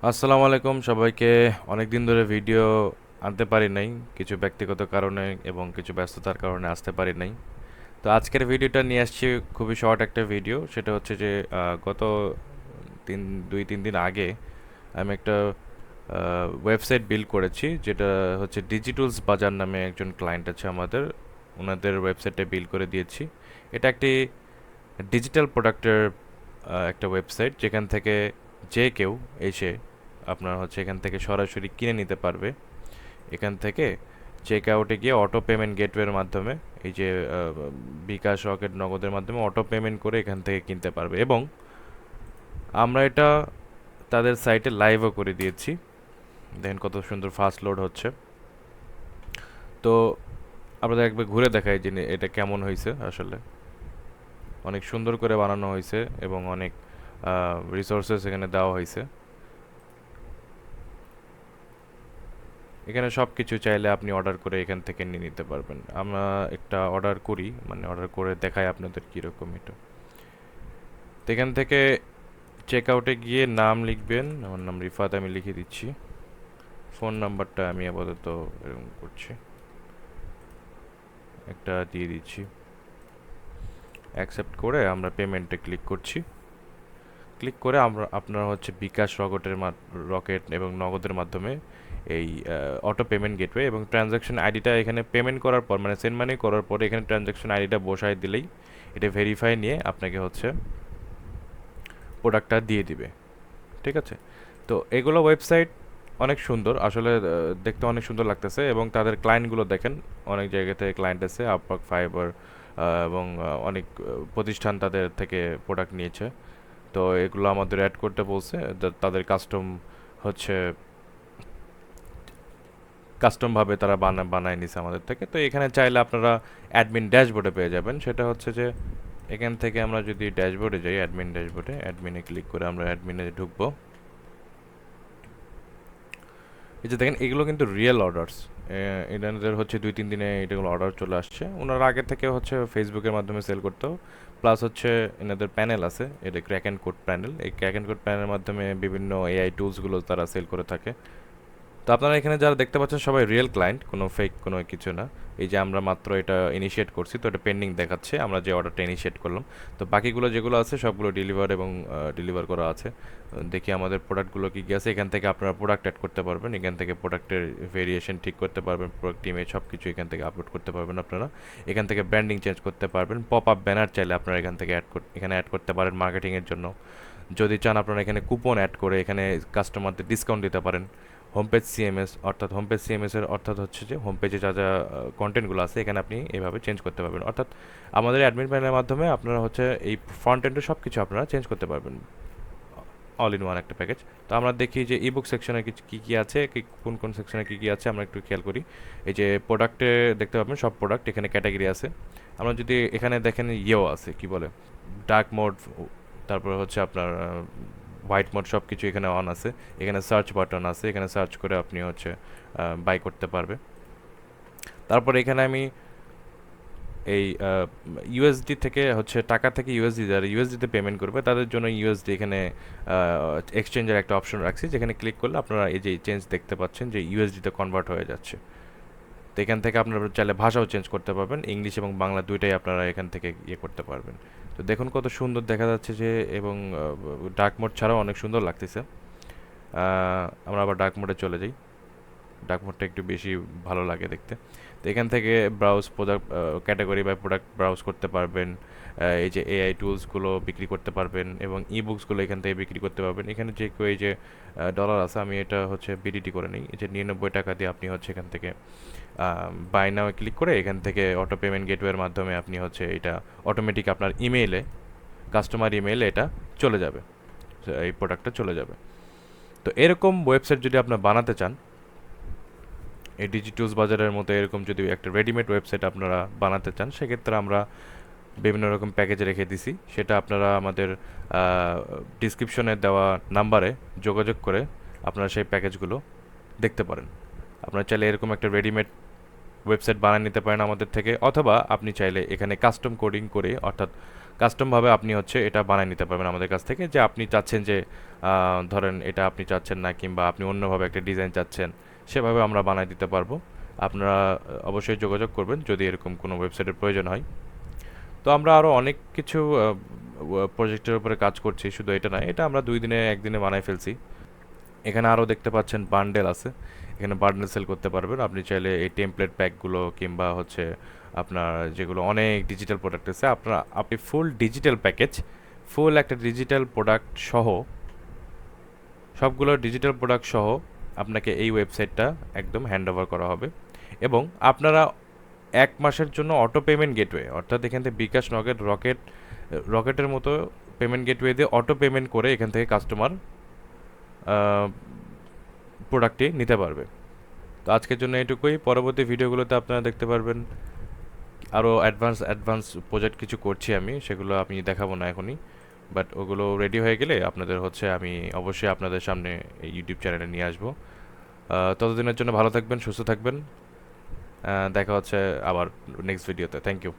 আসসালামু আলাইকুম সবাইকে। অনেক দিন ধরে ভিডিও আনতে পারি নাই, কিছু ব্যক্তিগত কারণে এবং কিছু ব্যস্ততার কারণে আসতে পারি নাই। তো আজকের ভিডিওটা নিয়ে আসছি, খুবই শর্ট একটা ভিডিও। সেটা হচ্ছে যে গত তিন 2-3 দিন আগে আমি একটা ওয়েবসাইট বিল্ড করেছি, যেটা হচ্ছে ডিজিটালস বাজার নামে একজন ক্লায়েন্ট আছে আমাদের, ওনাদের ওয়েবসাইটে বিল্ড করে দিয়েছি। এটা একটি ডিজিটাল প্রোডাক্টের একটা ওয়েবসাইট, যেখান থেকে যে কেউ এসে আপনার হচ্ছে এখান থেকে সরাসরি কিনে নিতে পারবে। এখান থেকে চেক আউটে গিয়ে অটো পেমেন্ট গেটওয়ের মাধ্যমে, এই যে বিকাশ, রকেট, নগদের মাধ্যমে অটো পেমেন্ট করে এখান থেকে কিনতে পারবে। এবং আমরা এটা তাদের সাইটে লাইভও করে দিয়েছি। দেখেন কত সুন্দর ফাস্ট লোড হচ্ছে। তো আপনাদের একবার ঘুরে দেখাই যে এটা কেমন হয়েছে। আসলে অনেক সুন্দর করে বানানো হয়েছে এবং অনেক রিসোর্সেস এখানে দেওয়া হয়েছে। এখানে সব কিছু চাইলে আপনি অর্ডার করে এখান থেকে নিয়ে নিতে পারবেন। আমরা একটা অর্ডার করি, মানে অর্ডার করে দেখাই আপনাদের কীরকম এটা। তো এখান থেকে চেক আউটে গিয়ে নাম লিখবেন। আমার নাম রিফাত, আমি লিখে দিচ্ছি। ফোন নাম্বারটা আমি আপাতত এরকম করছি, একটা দিয়ে দিচ্ছি। অ্যাকসেপ্ট করে আমরা পেমেন্টে ক্লিক করছি। ক্লিক করে আমরা আপনারা হচ্ছে বিকাশ, রকেট এবং নগদের মাধ্যমে এই অটো পেমেন্ট গেটওয়ে এবং ট্রানজ্যাকশন আইডিটা এখানে পেমেন্ট করার পর, মানে সেন্ড মানি করার পরে এখানে ট্রানজ্যাকশন আইডিটা বসায় দিলেই এটা ভেরিফাই নিয়ে আপনাকে হচ্ছে প্রোডাক্টটা দিয়ে দিবে। ঠিক আছে? তো এগুলো ওয়েবসাইট অনেক সুন্দর আসলে, দেখতে অনেক সুন্দর লাগতেছে। এবং তাদের ক্লায়েন্টগুলো দেখেন, অনেক জায়গা থেকে ক্লায়েন্ট আছে, আপওয়ার্ক, ফাইবার এবং অনেক প্রতিষ্ঠান তাদের থেকে প্রোডাক্ট নিয়েছে। তো এগুলো আমাদের অ্যাড করতে বলছে, তাদের হচ্ছে কাস্টমভাবে তারা বানায় নিছে আমাদের থেকে। তো এখানে চাইলে আপনারা অ্যাডমিন ড্যাশবোর্ডে পেয়ে যাবেন। সেটা হচ্ছে যে এখান থেকে আমরা যদি ড্যাশবোর্ডে যাই, অ্যাডমিন ড্যাশবোর্ডে অ্যাডমিনে ক্লিক করে আমরা অ্যাডমিনে ঢুকবো। এই যে দেখেন, এগুলো কিন্তু রিয়েল অর্ডারস। এনাদের হচ্ছে 2-3 দিনে এটাগুলো অর্ডার চলে আসছে। ওনারা আগে থেকে হচ্ছে ফেসবুকের মাধ্যমে সেল করতো। প্লাস হচ্ছে এনাদের প্যানেল আছে, এটা ক্র্যাক অ্যান্ড কোড প্যানেল। এই ক্র্যাক অ্যান্ড কোড প্যানেলের মাধ্যমে বিভিন্ন এআই টুলসগুলো তারা সেল করে থাকে। তো আপনারা এখানে যারা দেখতে পাচ্ছেন সবাই রিয়েল ক্লায়েন্ট, কোনো ফেক কোনো কিছু না। এই যে আমরা মাত্র এটা ইনিশিয়েট করছি, তো এটা পেন্ডিং দেখাচ্ছে আমরা যে অর্ডারটা ইনিশিয়েট করলাম। তো বাকিগুলো যেগুলো আছে সবগুলো ডেলিভার এবং ডেলিভার করা আছে। দেখি আমাদের প্রোডাক্টগুলো কী কী আছে। এখান থেকে আপনারা প্রোডাক্ট অ্যাড করতে পারবেন, এখান থেকে প্রোডাক্টের ভেরিয়েশন ঠিক করতে পারবেন, প্রোডাক্ট ইমেজ সব কিছু এখান থেকে আপলোড করতে পারবেন আপনারা। এখান থেকে ব্র্যান্ডিং চেঞ্জ করতে পারবেন। পপ আপ ব্যানার চাইলে আপনারা এখান থেকে এখানে অ্যাড করতে পারেন মার্কেটিংয়ের জন্য। যদি চান আপনারা এখানে কুপন অ্যাড করে এখানে কাস্টমারদের ডিসকাউন্ট দিতে পারেন। হোম পেজ সিএমএস এর অর্থাৎ হচ্ছে যে হোম পেজে যা যা কন্টেন্টগুলো আছে এখানে আপনি এভাবে চেঞ্জ করতে পারবেন। অর্থাৎ আমাদের অ্যাডমিন প্যানেলের মাধ্যমে আপনারা হচ্ছে এই ফ্রন্ট এন্ডের সব কিছু আপনারা চেঞ্জ করতে পারবেন, অল ইন ওয়ান একটা প্যাকেজ। তো আমরা দেখি যে ইবুক সেকশনে কী কী আছে, কোন কোন সেকশনে কী কী আছে আমরা একটু খেয়াল করি। এই যে প্রোডাক্টে দেখতে পাবেন সব প্রোডাক্ট এখানে ক্যাটাগরি আছে। আমরা যদি এখানে দেখেন ইয়েও আছে, কি বলে, ডার্ক মোড, তারপরে হচ্ছে আপনার হোয়াইট মোড, সব কিছু এখানে অন আছে। এখানে সার্চ বাটন আছে, এখানে সার্চ করে আপনি হচ্ছে বাই করতে পারবে। তারপর এখানে আমি এই ইউএসডি থেকে হচ্ছে টাকা থেকে ইউএসডি, যারা ইউএসডিতে পেমেন্ট করবে তাদের জন্য ইউএসডি এখানে এক্সচেঞ্জের একটা অপশন রাখছি, যেখানে ক্লিক করলে আপনারা এই যে চেঞ্জ দেখতে পাচ্ছেন যে ইউএসডিতে কনভার্ট হয়ে যাচ্ছে। তো এখান থেকে আপনারা চাইলে ভাষাও চেঞ্জ করতে পারবেন, ইংলিশ এবং বাংলা দুইটাই আপনারা এখান থেকে ইয়ে করতে পারবেন। তো দেখুন কত সুন্দর দেখা যাচ্ছে যে, এবং ডার্ক মোড ছাড়াও অনেক সুন্দর লাগতেছে। আমরা আবার ডার্ক মোডে চলে যাই, ডার্ক মোডটা একটু বেশি ভালো লাগে দেখতে। তো এখান থেকে ব্রাউজ প্রোডাক্ট ক্যাটাগরি বা প্রোডাক্ট ব্রাউজ করতে পারবেন। এই যে এআই টুলসগুলো বিক্রি করতে পারবেন এবং ই বুকসগুলো এখান থেকে বিক্রি করতে পারবেন। এখানে যে কেউ এই যে ডলার আছে, আমি এটা হচ্ছে বিডিটি করে নিই। এই যে 99 টাকা দিয়ে আপনি হচ্ছে এখান থেকে বাই নাও ক্লিক করে এখান থেকে অটো পেমেন্ট গেটওয়ের মাধ্যমে আপনি হচ্ছে এটা অটোমেটিক আপনার ইমেইলে, কাস্টমার ইমেইলে এটা চলে যাবে, এই প্রোডাক্টটা চলে যাবে। তো এরকম ওয়েবসাইট যদি আপনার বানাতে চান, এই ডিজিটালস বাজারের মতো এরকম যদি একটা রেডিমেড ওয়েবসাইট আপনারা বানাতে চান, সেক্ষেত্রে আমরা বিভিন্ন রকম প্যাকেজ রেখে দিছি। সেটা আপনারা আমাদের ডিসক্রিপশনে দেওয়া নাম্বারে যোগাযোগ করে আপনারা সেই প্যাকেজগুলো দেখতে পারেন। আপনারা চাইলে এরকম একটা রেডিমেড ওয়েবসাইট বানিয়ে নিতে পারেন আমাদের থেকে, অথবা আপনি চাইলে এখানে কাস্টম কোডিং করে, অর্থাৎ কাস্টমভাবে আপনি হচ্ছে এটা বানায় নিতে পারবেন আমাদের কাছ থেকে, যে আপনি চাচ্ছেন যে ধরেন এটা আপনি চাচ্ছেন না, কিংবা আপনি অন্যভাবে একটা ডিজাইন চাচ্ছেন, সেভাবে আমরা বানায় দিতে পারবো। আপনারা অবশ্যই যোগাযোগ করবেন যদি এরকম কোনো ওয়েবসাইটের প্রয়োজন হয়। তো আমরা আরও অনেক কিছু প্রজেক্টের উপরে কাজ করছি, শুধু এটা নয়, এটা আমরা 2 দিনে 1 দিনে বানায় ফেলছি। এখানে আরও দেখতে পাচ্ছেন বান্ডেল আছে, এখানে বান্ডেল সেল করতে পারবেন আপনি চাইলে। এই টেমপ্লেট প্যাকগুলো কিংবা হচ্ছে আপনার যেগুলো অনেক ডিজিটাল প্রোডাক্ট আছে, আপনি ফুল ডিজিটাল প্যাকেজ, ফুল একটা ডিজিটাল প্রোডাক্ট সহ, সবগুলো ডিজিটাল প্রোডাক্ট সহ আপনাকে এই ওয়েবসাইটটা একদম হ্যান্ড ওভার করা হবে। এবং আপনারা 1 মাসের জন্য অটো পেমেন্ট গেটওয়ে, অর্থাৎ এখান থেকে বিকাশ, নগদ, রকেটের মতো পেমেন্ট গেটওয়ে দিয়ে অটো পেমেন্ট করে এখান থেকে কাস্টমার প্রোডাক্টটি নিতে পারবে। তো আজকের জন্য এটুকুই। পরবর্তী ভিডিওগুলোতে আপনারা দেখতে পারবেন আরও অ্যাডভান্স প্রজেক্ট কিছু করছি আমি, সেগুলো আমি দেখাবো না এখনই, বাট ওগুলো রেডি হয়ে গেলে আপনাদের হচ্ছে আমি অবশ্যই আপনাদের সামনে এই ইউটিউব চ্যানেলে নিয়ে আসবো। ততদিনের জন্য ভালো থাকবেন, সুস্থ থাকবেন। দেখা হচ্ছে আবার নেক্সট ভিডিওতে। Thank you.